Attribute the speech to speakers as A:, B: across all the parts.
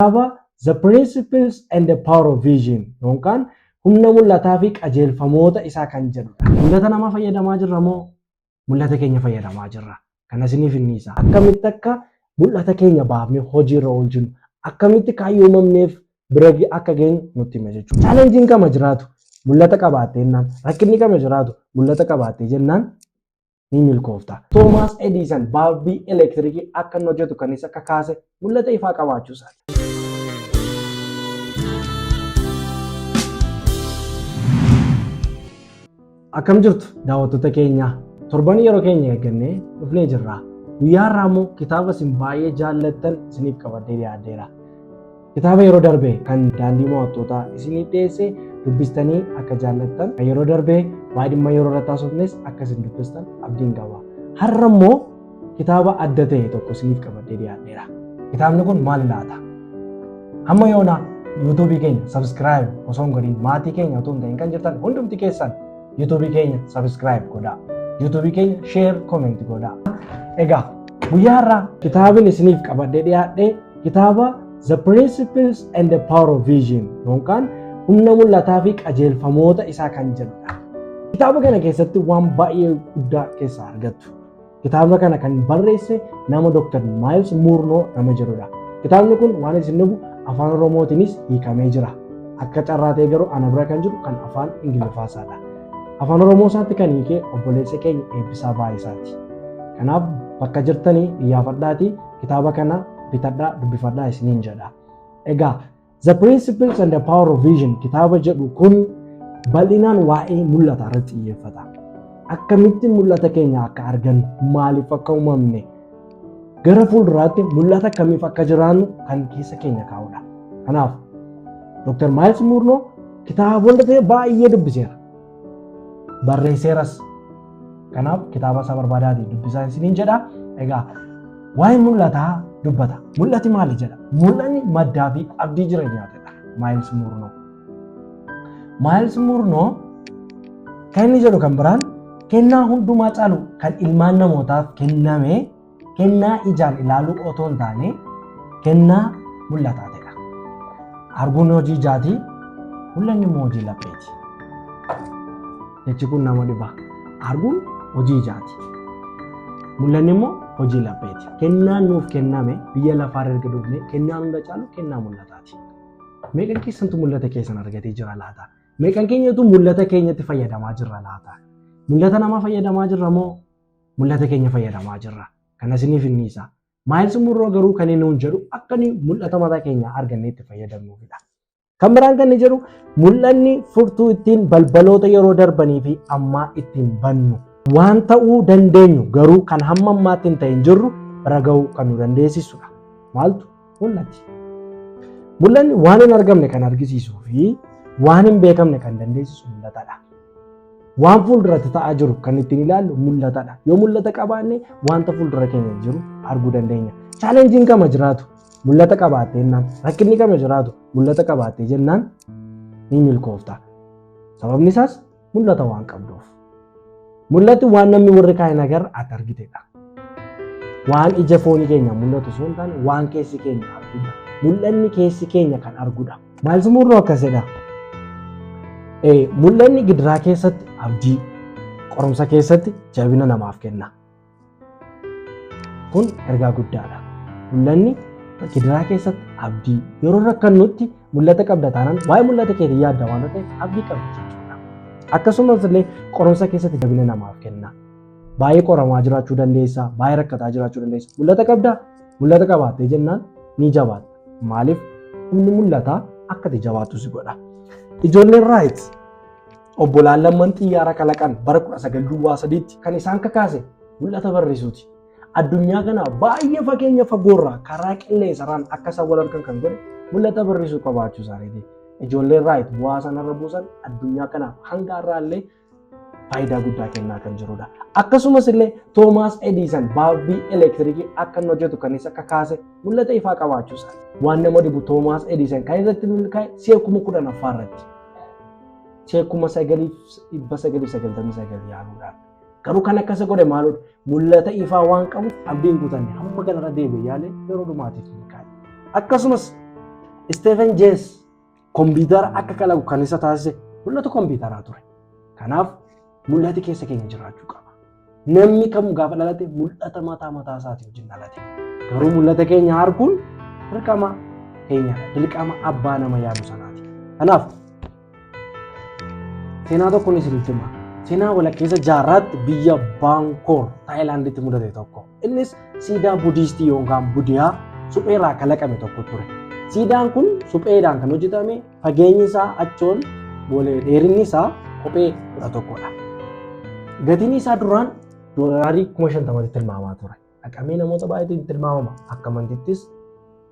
A: Kitaaba The Principles and the Power of Vision yookaan humna mul'ataa fi qajeelfamoota isaa kan jedhudha. Mul'ata nama fayyadamaa jirra moo mul'ata keenya fayyadamaa jirra? Kana isiniif hinniisa. Akkamitti akka mul'ata keenya baafnee hojiirra oolchinu, akkamitti kaayyoomamneef bira akka geenyu nutti hima jechuudha. Chaalenjiin kama jiraatu mul'ata qabaattee jennaan, rakkinni kama jiraatu mul'ata qabaattee jennaan ni milkoofta. Toomaas Edison baalbii elektirikii akka inni hojjetu kan isa akka kaase mul'ata ifaa qabaachuu isaati. Akkam jirtu daawwattoota keenya, torban yeroo keenya eeggannee dhufnee jirra. Guyyaa har'aa immoo kitaaba isin baay'ee jaallattan isiniif qabadhee dhiyaadheera. Kitaaba yeroo darbe kan daandii mo'attootaa isiniif dhiyeessee dubbistanii akka jaallattan, kan yeroo darbe waa'ee dhimma yeroo irratti haasofnes akka isin dubbistan abdiin qaba. Har'a immoo kitaaba adda ta'e tokko isiniif qabadhee dhiyaadheera. Kitaabni kun maal laata? Hamma yoona yuutuubii keenya sabskiraayib osoo hin godhin maatii keenya otoo hin ta'in kan jirtan hundumti keessan YouTube keenya subscribe godhaa. YouTube keenya share comment godhaa. Egaa guyyaa har'aa kitaabni isiniif qabadhee dhiyaadhe kitaaba The Principles and the Power of Vision yookaan humna mul'ataa fi qajeelfamoota isaa kan jedhudha. Kitaaba kana keessatti waan baay'ee guddaa keessaa argattu. Kitaaba kana kan barreesse nama Dr. Miles Murnau nama jedhudha. Kitaabni kun waan isin dhufu afaan Oromootiinis hiikamee jira. Akka carraa ta'e garuu ana bira kan jiru kan afaan Ingiliffaasaadha. Afaan Oromoo isaatti kan hiike obboleessa keenya Eebbisaa Baay'isaati. Kanaaf bakka jirtanii iyyaafadhaatii kitaaba kana bitadhaa dubbifadhaa isiniin jedha. Egaa The Principles and the Power of Vision kitaaba jedhu kun bal'inaan waa'ee mul'ata irratti xiyyeeffata. Akkamitti mul'ata keenya akka argannu, maaliif akka uumamne, gara fuulduraatti mul'ata akkamiif akka jiraannu kan keessa keenya kaa'udha. Kanaaf Dr. Miles Murnau kitaabota baay'ee dubbiseera. Barreesseeras. Kanaaf kitaaba isaa barbaadaatii dubbisaa isiniin jedha. Egaa waa'ee mul'ataa dubbata. Mul'ati maali jedha? Mul'anni maddaa fi abdii jireenyaatidha. Miles Murnau. Miles Murnau kan inni jedhu kan biraan kennaa hundumaa caalu kan ilmaan namootaaf kenname kennaa ijaan ilaaluu otoo hin taane kennaa mul'ataatidha. Arguun hojii ijaatii, mul'anni immoo hojii lapheeti. Jechi kun nama dhiba. Arguun hojii ijaati. Mul'anni immoo hojii lapheeti. Kennaan nuuf kenname biyya lafaa erga dhufne kennaan hunda caalu kennaa mul'ataati. Meeqan keessantu mul'ata keessan argatee jira laata? Meeqan keenyatu mul'ata keenyatti fayyadamaa jirra laata? Mul'ata namaa fayyadamaa jirra moo mul'ata keenya fayyadamaa jirra? Kana isiniif hinniisa. Miles Murnau garuu kan inni nuun jedhu akka mul'ata mataa keenya argannee itti fayyadamnuufidha. Kan biraan kan inni jedhu mul'anni furtuu ittiin balbaloota yeroo darbanii fi ammaa ittiin bannu waan ta'uu dandeenyu garuu kan hamma ammaatti hin ta'in jirru bira ga'uu kan nu dandeessisudha. Maaltu mul'ati? Mul'anni waan hin argamne kan argisiisuu fi waan hin beekamne kan dandeessisu mul'atadha. Waan fuulduratti ta'aa jiru kan ittiin ilaallu mul'atadha. Yoo mul'ata qabaanne wanta fuuldura keenya jiru arguu dandeenya. Chaalenjiin kama jiraatu mul'ata qabaattee jennaan, rakkinni kama jiraatu mul'ata qabaattee jennaan ni milkoofta. Sababni isaas mul'ata waan qabduuf. Mul'ati waan namni warri kaa'in agar ati argitedha. Waan ija foonii keenya mul'atu osoo hin taane waan keessi keenya arguudha. Mul'anni keessi keenya kan arguudha. Miles Murnau akkasidha. Mul'anni gidiraa keessatti abdii, qorumsa keessatti jabina namaaf kenna. Kun ergaa guddaadha. Mul'anni gidiraa keessatti abdii yeroo rakkannutti mul'ata qabda taanaan waa'ee mul'ata keetii yaadda waan ta'eef abdii qabda jechuudha. Akkasumas illee qorumsa keessatti jabina namaaf kenna. Baay'ee qoramaa jiraachuu dandeessa, baay'ee rakkataa jiraachuu dandeessa. Mul'ata qabda, mul'ata qabaattee jennaan ni jabaatta. Maaliif humni mul'ataa akka ati jabaattu si godha. Ijoolleen Raayit obbolaan lamman xiyyaara kalaqan bara 1903tti kan isaan kakaase mul'ata barreessuuti. Addunyaa kana baay'ee fageenya fagoorraa karaa qilleensarraan akka isaan wal argan kan godhe mul'ata barreessuu qabaachuu isaaniiti. Ijoolleen Raayit bu'aa sanarra buusan addunyaa kanaaf hanga har'aallee faayidaa guddaa kennaa kan jirudha. Akkasumas illee Toomaas Edison baalbii elektirikii akka inni hojjetu kan isa akka kaase mul'ata ifaa qabaachuu isaati. Waan nama dhibu Toomaas Edison kan irratti milkaa'e si'a 10,000ffaa irratti. Si'a 1999 yaaluudhaan. Garuu kan akkasa godhe maaludha? Mul'ata ifaa waan qabu abdiin guutanne hamma kanarra deebi'ee yaalee yeroo dhumaatiif milkaa'e. Akkasumas Stephen Jay kompiitara akka kalaaqu kan isa taasise mul'ata kompiitaraa ture. Kanaaf mul'ati keessa keenya jiraachuu qaba. Namni kamuu gaafa dhalate mul'ata mataa isaatii wajjin dhalate. Garuu mul'ata keenya arguun dirqama keenya, dirqama abbaa nama yaadu sanaati. Kanaaf seenaa tokko ni isinitti hima. Seenaa walakkeessa jaarraatti biyya Baankoor Taayilaanditti mudate tokko. Innis siidaa Budiistii yookaan Budiyaa supheerraa kalaqame tokko ture. Siidaan kun supheedhaan kan hojjetame, fageenyi isaa achoon dheerinni isaa kophee 11dha. Gatiin isaa duraan doolaarii 50,000 tilmaamaa ture. Dhaqamee namoota baay'eetiin tilmaamama. Akka amantittis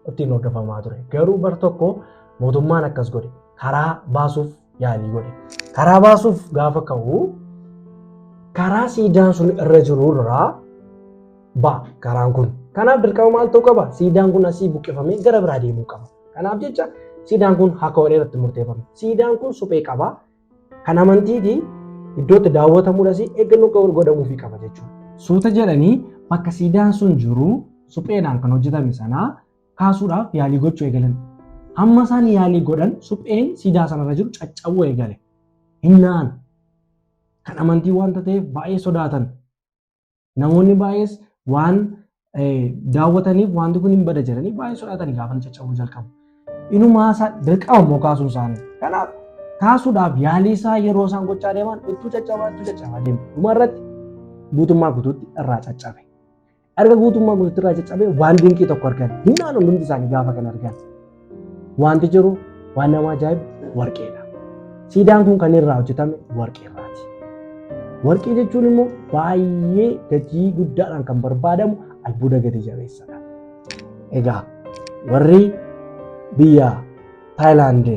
A: ittiin hordofamaa ture. Garuu bar tokko mootummaan akkas godhe. Karaa baasuuf yaalii godhe. Karaa baasuuf gaafa ka'u karaa siidaan sun irra jiru irraa ba'a karaan kun. Kanaaf dirqama maal ta'uu qaba? Siidaan kun asii buqqifamee gara biraa deemuu qaba. Kanaaf jecha siidaan kun akka walii irratti murteeffame. Siidaan kun suphee qaba. Kan amantiiti iddootti daawwatamuudhaas eeggannoo godhamuufii qaba jechuudha. Suuta jedhanii bakka siidaan sun jiru supheedhaan kan hojjetame sanaa kaasuudhaaf yaalii gochuu eegalan. Hamma isaan yaalii godhan supheen siidaa sanarra jiru caccabuu eegale. Hinnaan kan amantii waanta ta'eef baay'ee sodaatan. Namoonni baay'ees waan daawwataniif wanti kun hin bada jedhanii baay'ee sodaatanii gaafa caccabuu jalqabu. Inumaa isaa dirqama immoo kaasuun isaanii. Kanaaf kaasuudhaaf yaalii isaa yeroo isaan gochaa deeman ittuu caccabaa deemu. Dhumarratti guutummaa guutuutti irraa caccabe. Erga guutummaa guutuutti irraa caccabe waan dinqii tokko argan. Hinnaan hundumti isaanii gaafa kan argan. Wanti jiru waan nama ajaa'ibu warqeedha. Siidaan kun kan irraa hojjetame warqeerraati. Warqee jechuun immoo baay'ee gatii guddaadhaan kan barbaadamu albuuda gati jabeessadha. Egaa warri biyya Taayilaand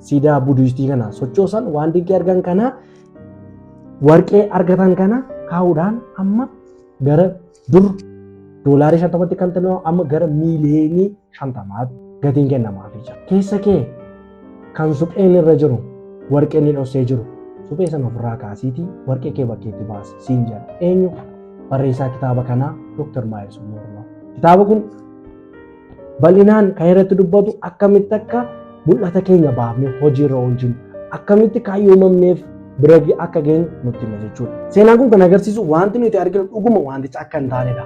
A: siidaa Budiistii kana sochoosan waan dinqii argan kana warqee argatan kana kaa'uudhaan amma gara dur doolaarii 50tti kan ta'u amma gara miiliyoonii 50 gatiin kennamaafii jira. Keessa kee kan supheen irra jiru warqeen ni dhoksee jiru suphee sana ofirraa kaasiitii warqee kee bakkeetti baasi siin jedha. Eenyu barreessaa kitaaba kanaa Dr. Maayils Moornoo. Kitaaba kun bal'inaan kan irratti dubbatu akkamitti akka mul'ata keenya baafnee hojiirra oolchinu akkamitti kaayyoomamneef bira akka geenyu nutti hima jechuudha. Seenaan kun kan agarsiisu wanti nuti arginu dhuguma wanticha akka hin taanedha.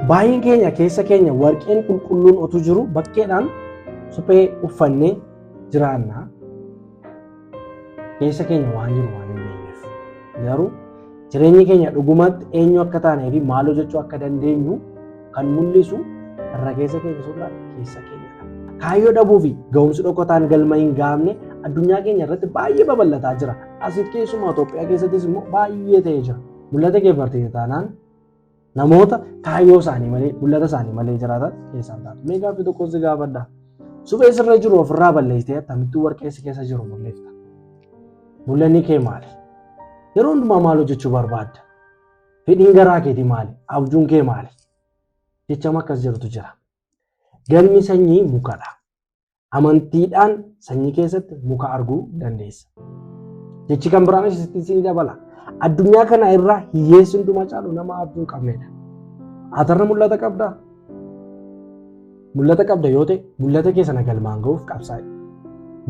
A: Baay'een keenya keessa keenya warqeen qulqulluun otu jiru bakkeedhaan suphee uffannee jiraanna. Keessa keenya waan jiru waan hin beekneef. Garuu jireenyi keenya dhugumatti eenyu akka taanee fi maaloo jechuu akka dandeenyu kan mul'isu irra keessa keenya suuraa keessa keenyadha. Kaayyoo dhabuu fi ga'umsi dhokataan galma hin gaafne addunyaa keenya irratti baay'ee babal'ataa jira. Asitti keessumaa Itoophiyaa keessattis immoo baay'ee ta'ee jira. Mul'ata kee bartee taanaan namoota kaayyoo isaanii malee mul'ata isaanii malee jiraatan keessaan taatu. Mee gaaffii tokko si gaafadha. Suphee sirra jiru ofirraa balleessitee akkamittuu warqee si keessa jiru mul'ifta. Mul'anni kee maali? Yeroo hundumaa maal hojjechuu barbaadda? Fedhiin garaa keetii maali? Abjuun kee maali? Jechama akkas jedhutu jira. Galmi sanyii mukadha. Amantiidhaan sanyii keessatti muka arguu dandeessa. Jechi kan biraanis isin dabala. Addunyaa kana irraa hiyyeessi hundumaa caalu nama abjuu hin qabnedha. Atarra mul'ata qabdaa? Mul'ata qabda yoo ta'e mul'ata kee sana galmaan ga'uuf qabsaa'i.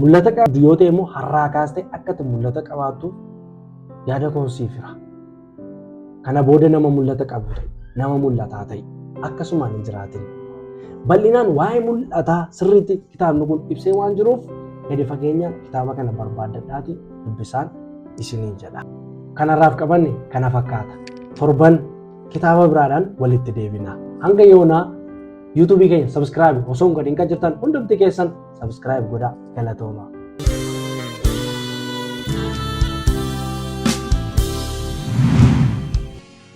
A: Mul'ata qabdu yoo ta'e immoo har'aa kaastee akkati mul'ata qabaattuuf yaada koon siif hira. Kana booda nama mul'ata qabu ta'e, nama mul'ataa ta'e akkasumaan hin jiraatin. Bal'inaan waa'ee mul'ataa sirriitti kitaabni kun ibsee waan jiruuf gadi fageenyaan kitaaba kana barbaadadhaatii dubbisaan isiniin jedha. Kanarraaf qabanne kana fakkaata. Torban kitaaba biraadhaan walitti deebina. Hanga yoonaa YouTube keenya subscribe osoo hin godhin kan jirtan hundumti keessan subscribe godhaa galatooma.